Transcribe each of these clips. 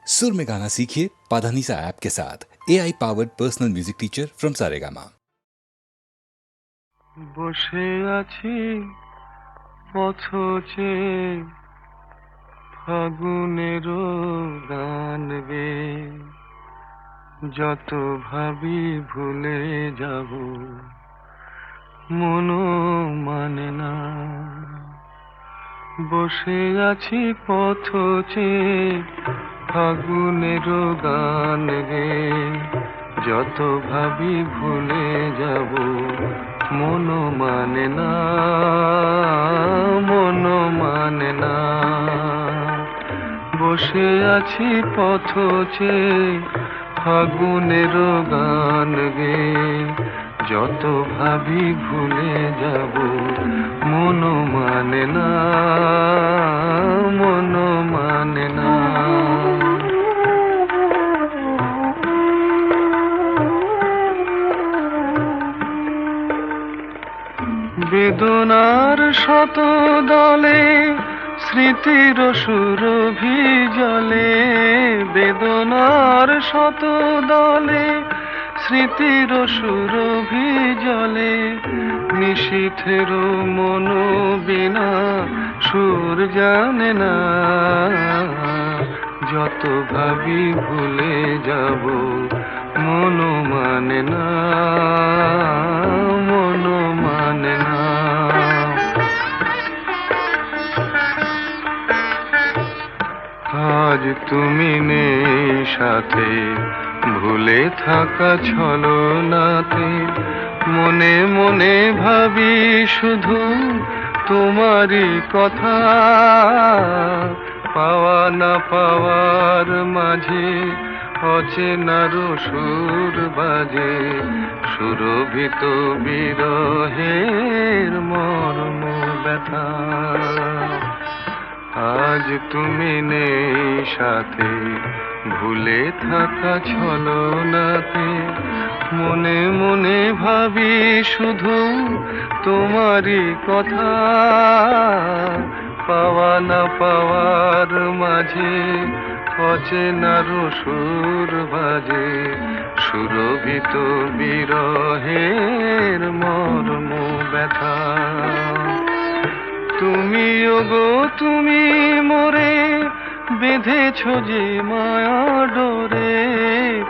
सुर में गाना सीखिए पाधानीसा ऐप के साथ। AI powered personal music teacher from Saregama. বসে আছি পথচে ফাগুনের গান গে, যত ভাবি ভুলে যাব মনো মানে না। বসে আছি পথচে ফাগুনের গান গে, যত ভাবি ভুলে যাব মনো মানে না, মনো মানে না। বসে আছি পথচে ফাগুনের গান গে, যত ভাবি ভুলে যাব মনো মানে না, মনো মানে না। বেদনার শত দলে স্মৃতির সুরভি জলে, বেদনার শত দলে স্মৃতির সুরভি জলে, নিশীথের মন বিনা সুর জানে না, যত ভাবি ভুলে যাব মনো মানে না, মনো মানে না। আজ তুমি নেই সাথে, ভুলে থাকা ছলনাতে, মনে মনে ভাবি শুধু তোমারই কথা। পাওয়া না পাওয়ার মাঝে অচেনার সুর বাজে, সুরভিত বিরহের মর্ম ব্যথা। আজ তুমি নেই সাথে, ভুলে থাকা ছলনাতে, মনে মনে ভাবি শুধু তোমারই কথা। পাওয়া না পাওয়ার মাঝে অচেনার সুর বাজে, সুরভিত বিরহের মর্ম ব্যথা। তুমি ওগো তুমি মোরে বেঁধেছ যে মায়া ডোরে,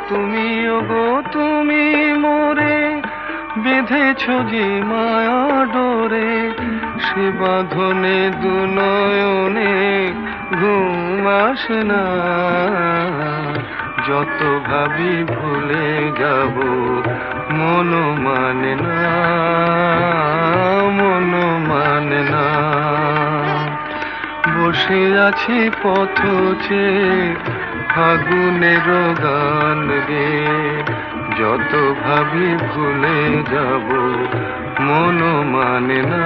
তুমি ওগো তুমি মোরে বেঁধেছ যে মায়া ডোরে, সে বাঁধনে দু নয়নে ঘুম আসে না, যত ভাবি ভুলে যাব মনো মানে না, মনো মানে না। বসে আছি পথচে ফাগুনের গান গে, যত ভাবি ভুলে যাব মনো মানে না,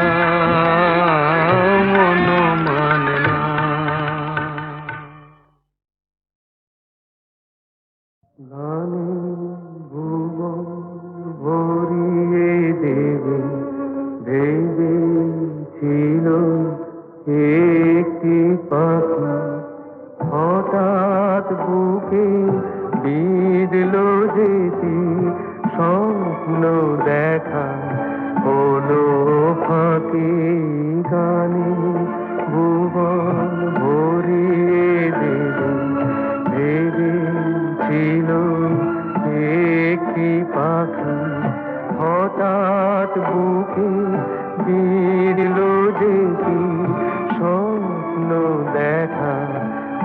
মনো মানে না। গানে ভুবন ভরিয়ে দেবে ভেবেছিল একটি পাখি, হঠাৎ বুকে বিঁধল যেটি স্বপ্ন দেখা হলো ফাঁকি। গানে ভুবন ভরিয়ে দেবে ভেবেছিল একটি পাখি, হঠাৎ বুকে বিঁধল যেটি স্বপ্ন দেখা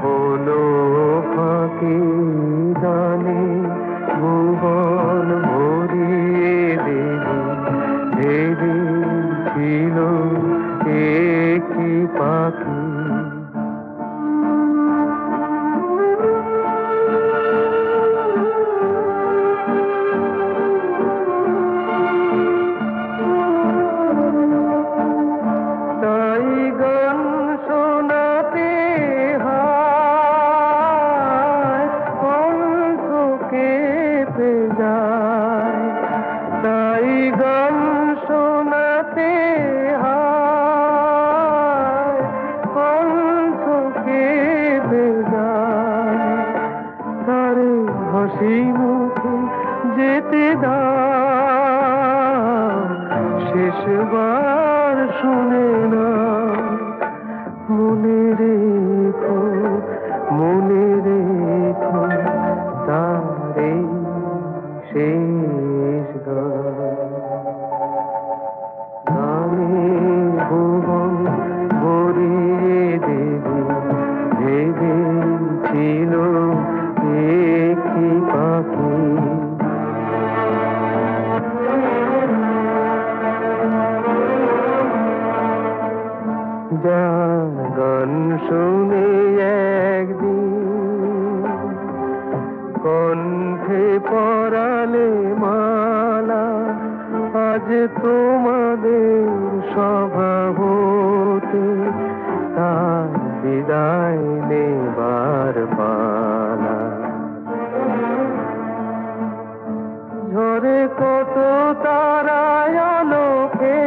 হলো ফাঁকি। গানে ভুবন ভরিয়ে দেবে ভেবেছিল একটি পাখি। তাই গান শোনাতে হয় হাসি মুখে যেতে দাও, শেষবার শুনে না। মনে রেখো, মনে রেখো তারে শেষ গান। গানে ভুবন ভরিয়ে দেবে ভেবেছিল একটি পাখি। যার গান শুনে একদিন কণ্ঠে পরালে মালা, আজ তোমাদের স্বভাবতে তার বিদায় নেবার পালা। ঝরে কত তারায় আলোকে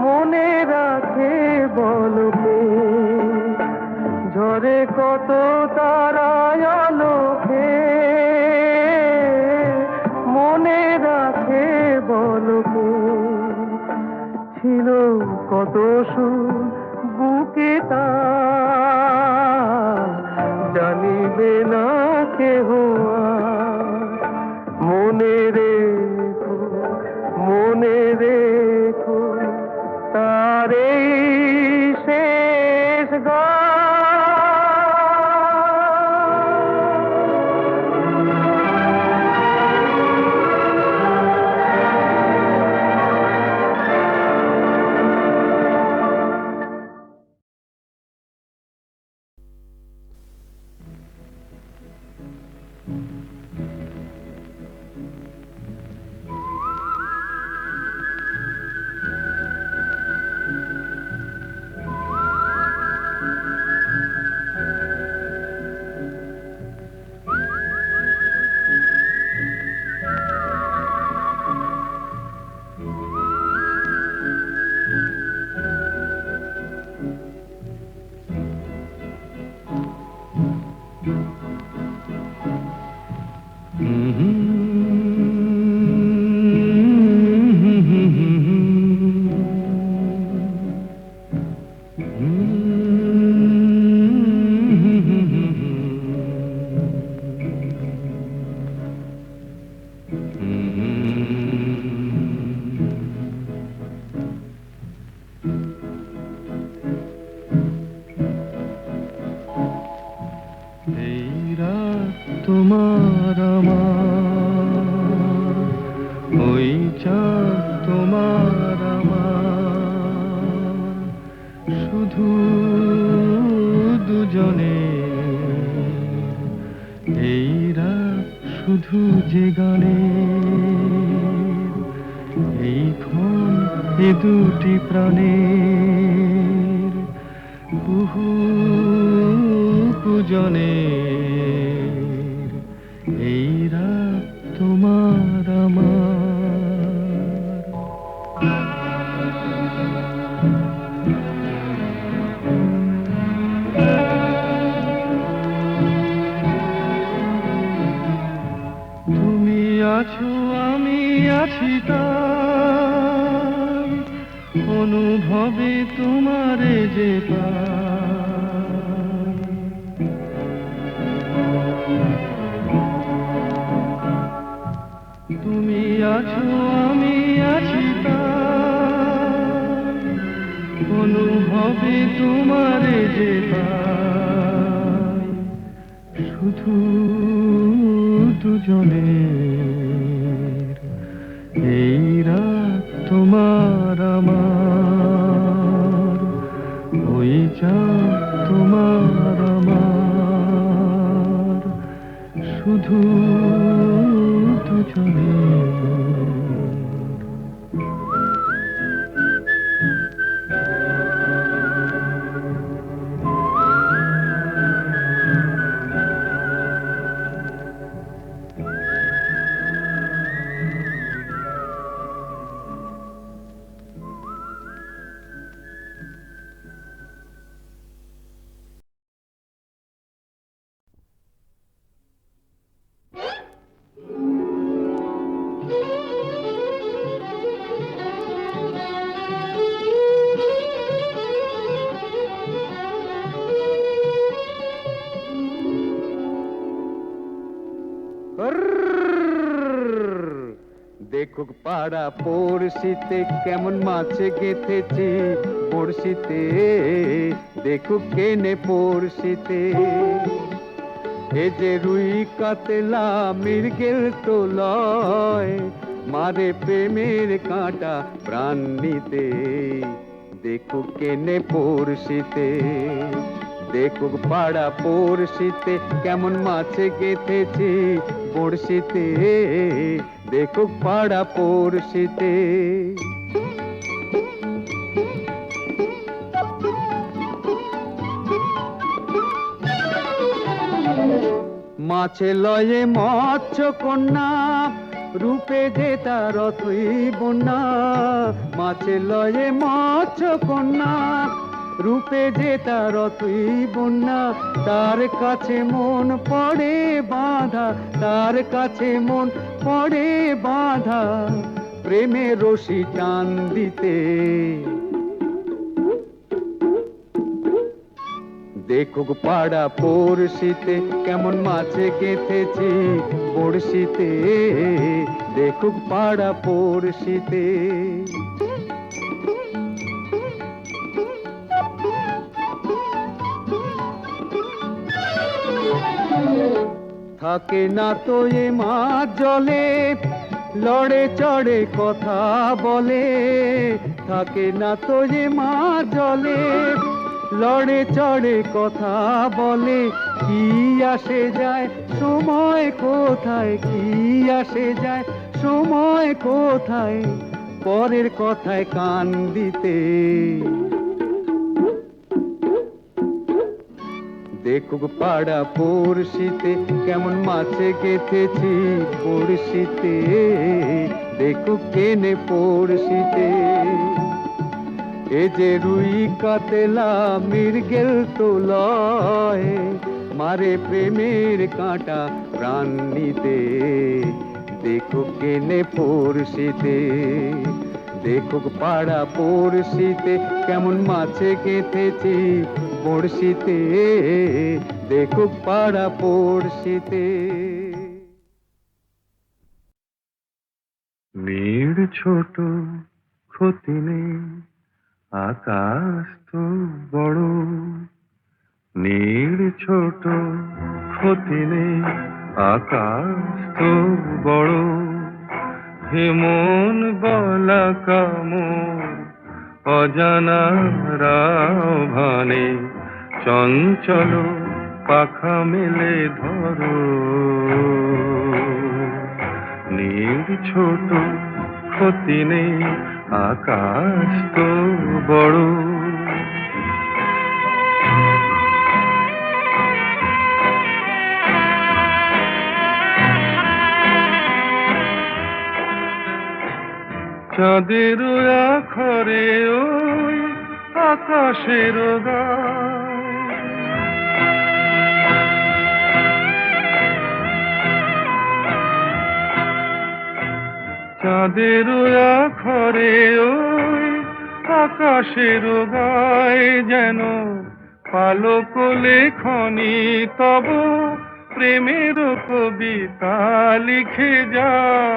মনে রাখে বলকে, ঝরে কত তারায় আলোকে মনে রাখে বলকে। ছিল কত সুর বুকে তার জানিবে না কেহ আর। মনে রেখো, মনে রেখো তার এই শেষ গান। তোমার আমার, ওই চাঁদ তোমার আমার, শুধু দুজনে এই রাত শুধু যে গানে, এই ক্ষণ এ দুটি প্রাণের বহু পূজনে। এই রাত তোমার আমার। তুমি আছো আমি আছি তাই, অনুভবে তোমারে যে পাই। তুমি আছো আমি আছি তাই, অনুভবে তোমারে যে পাই। শুধু দুজনের এই রাত তোমার আমার, ওই চাঁদ তোমার আমার, শুধু দুজনের। দেখুক পাড়া পড়শিতে কেমন মাছে গেথেছি পড়শিতে, দেখুক কেনে পড়শিতে। এ যে রুই কাতলা মৃগেল তো লয়, মারে প্রেমের কাঁটা প্রাণ নিতে, দেখুক কেনে পড়শিতে। দেখুক পাড়া পড়শিতে কেমন মাছে গেথেছি বড়শিতে, দেখুক পাড়া পড়শিতে। মাছে লয়ে মৎস্য কন্যা, রূপে যে তার অথই বন্যা। মাছে লয়ে মৎস্য কন্যা, রূপে যে তার অথই বন্যা। তার কাছে মন পড়ে বাঁধা, তার কাছে মন পড়ে বাঁধা, প্রেমের রশি টান দিতে। দেখুক পাড়া পড়শিতে কেমন মাছে গেথেছি বড়শিতে, দেখুক পাড়া পড়শিতে। থাকে না তো এ মাছ জলে, লড়ে চড়ে কথা বলে। থাকে না তো এ মাছ জলে, লড়ে চড়ে কথা বলে। কি আসে যায় সময় কোথায়, কি আসে যায় সময় কোথায়, পরের কথায় কান দিতে। দেখুক পাড়া পড়শিতে কেমন মাছে গেথেছি পড়শিতে, দেখুক কেনে পড়শিতে। এ যে রুই কাতলা মৃগেল তো লয়, মারে প্রেমের কাঁটা প্রাণ নিতে, দেখুক কেনে পড়শিতে। দেখুক পাড়া পড়শিতে কেমন মাছে গেথেছি বড়শিতে, দেখুক পাড়া পড়শিতে। নীড় ছোট ক্ষতি নেই, আকাশ তো বড়। নীড় ছোট ক্ষতি নেই, আকাশ তো বড়। হেমন গলা কামড় অজানা রাভানে, চঞ্চল পাখা মেলে ধরো। নীড় ছোট ক্ষতি নেই, আকাশ তো বড়। চাঁদের আখরে ওই আকাশের গায়, চাঁদের আখরে ওই আকাশের গায়, যেন পালক লেখনি তব প্রেমের কবিতা লিখে যায়।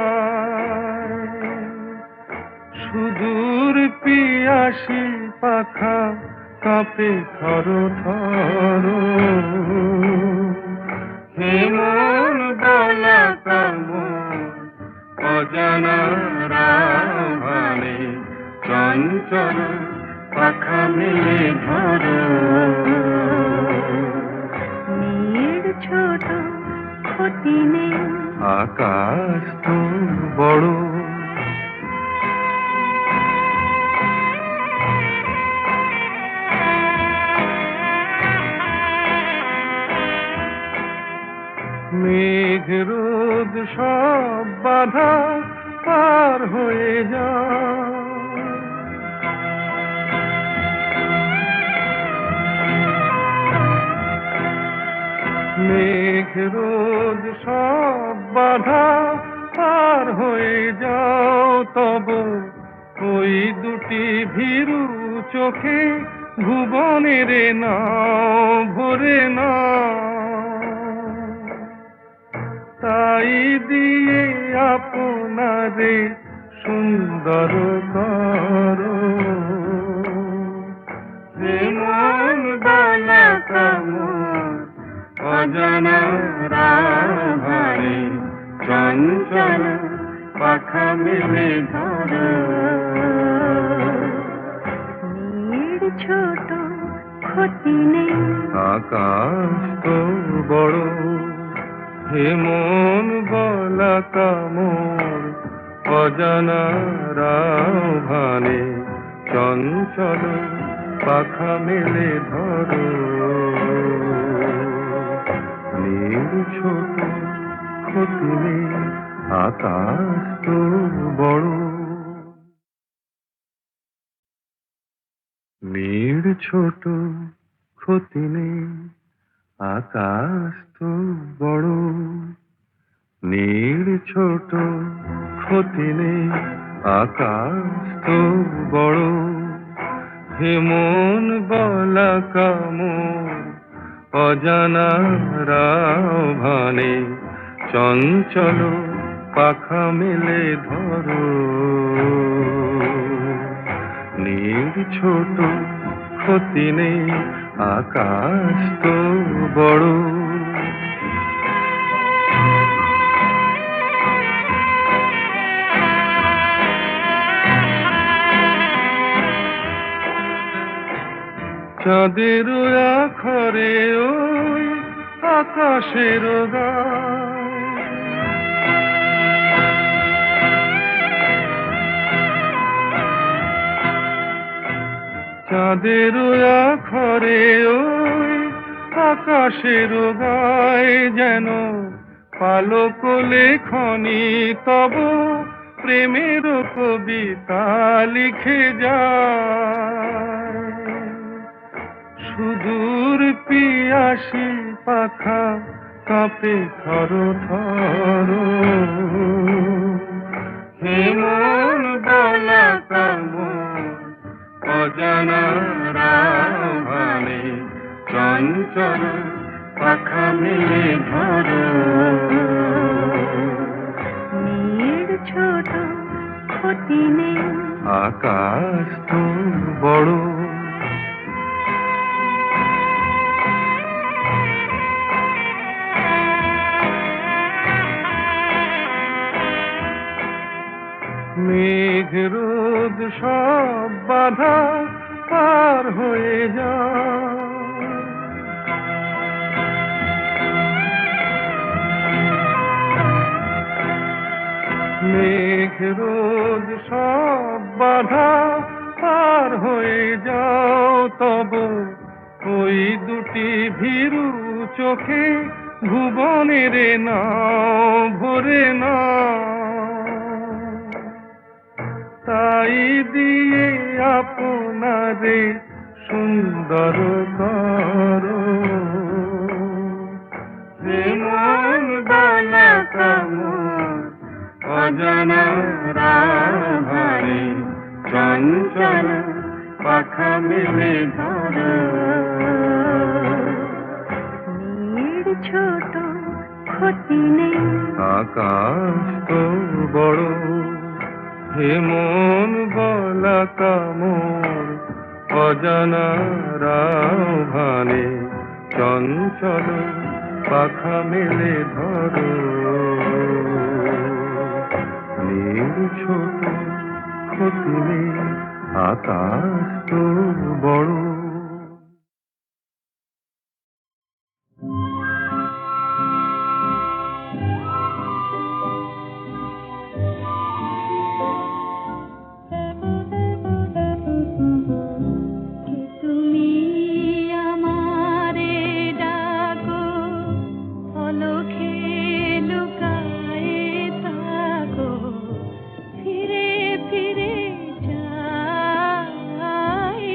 সুদূর পিয়াসী পাখা কাঁপে থর থর, হেমন গলা কামড় অজানা রাভানে, চঞ্চল পাখা মেলে ধরো। নীড় ছোট ক্ষতি নেই, আকাশ তো বড়। মেঘ রোদ সব বাধা পার হয়ে যায়, মেঘ রোদ সব বাধা পার হয়ে যাও। তব ওই দুটি ভীরু চোখে ভুবনের নাও ভরে না, তাই দিয়ে আপনারে সুন্দর করো হে মন বালাকামোর অজানা রাভারে চঞ্চল পাখা মেলে ধরো নীড় ছোট ক্ষতি নেই আকাশ তো বড় হে মন বালাকামোর অজানা রাভারে চঞ্চল পাখা মেলে ধরো নীড় ছোট ক্ষতি নেই আকাশ তো বড় নীড় ছোট ক্ষতি নেই আকাশ তো বড় নীড় ছোট ক্ষতি নেই আকাশ তো বড় হে মন বালাকামোর অজানা রাভানে চঞ্চল পাখা মেলে ধরো নীড় ছোট ক্ষতি নেই আকাশ তো বড় চাঁদের আখরে ওই আকাশের গায় চাঁদের আখরে ওই আকাশের গায় যেন পালক লেখনি তব প্রেমের কবিতা লিখে যায় সুদূর পিয়াসী পাখা কাঁপে থর থর হে মন বালাকামোর অজানা রাভানে চঞ্চল পাখা মেলে ধরো নীড় ছোট ক্ষতি নেই আকাশ তো বড় মেঘ রোদ সব বাধা পার হয়ে যায় মেঘ রোদ সব বাধা পার হয়ে যাও তব ওই দুটি ভীরু চোখে ভুবনের নাও ভরে নাও তাই দিয়ে আপনারে সুন্দর করো হে মন বালাকামোর অজানা রাভারে চঞ্চল পাখা মেলে ধরো নীড় ছোট ক্ষতি নেই আকাশ তো বড় হে মন বালাকামোর অজানা রাভানে চঞ্চল পাখা মেলে ধরো নীড় ছোট ক্ষতি নেই আকাশ তো বড় তুমি আমারে ডাকো অলখে লুকায়ে থাকো ফিরে ফিরে যাই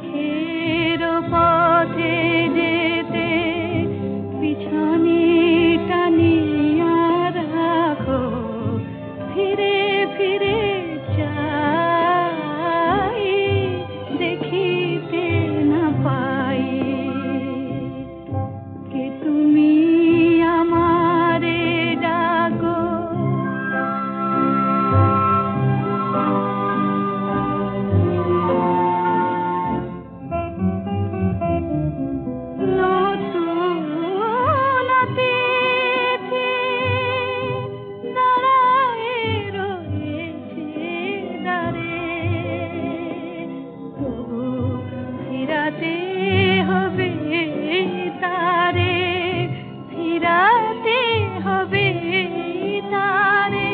সুখের পথে যেতে পিছনে টানিয়া রাখো, ফিরে ফিরে চাই দেখিতে না পাই কে তুমি আমারে ডাকো। নতুন অতিথি দাঁড়ায় রয়েছে দ্বারে, তবু ফিরাতে হবে তারে, ফিরাতে হবে তারে।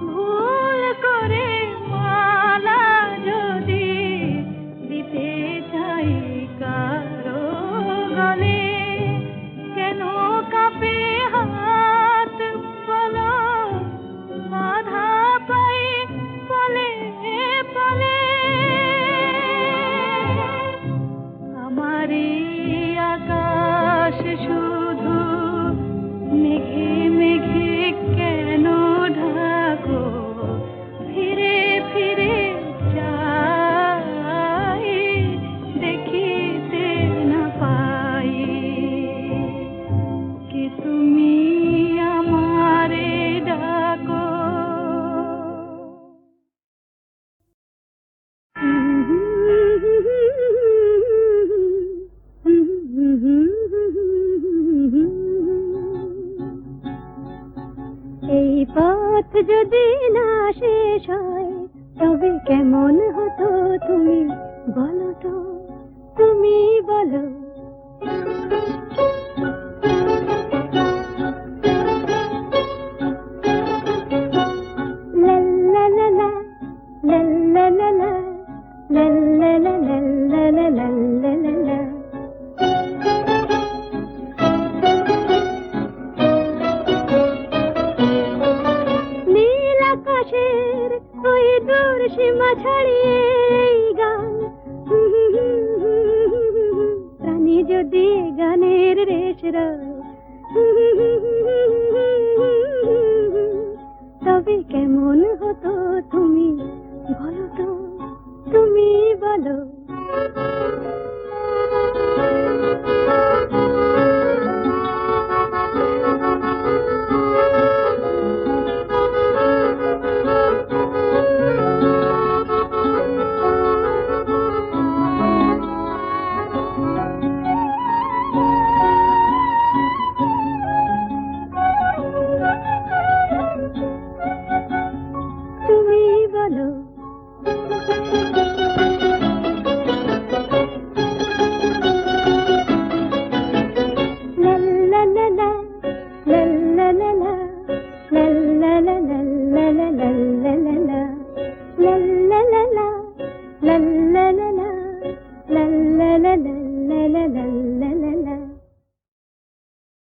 ভুল করে মালা যদি দিতে চাই কারো গলে, কেন কাঁপে হাত বলো, বাধা পাই পলে পলে। আমারই আকাশ শুধু মেঘে মেঘে কেন ঢাকো, ফিরে ফিরে চাই দেখিতে না পাই কে তুমি আমারে ডাকো। এই পথ যদি না শেষ হয় তবে কেমন হতো তুমি বলো তো, তুমি বলো। লা লা লা লা, লা লা লা লা, লা লা লা লা, লা লা লা লা লা লা। নীল আকাশের ওই দূর সীমা ছাড়িয়ে এই গান, প্রাণী যদি গানের রেশ রয়, তবে কেমন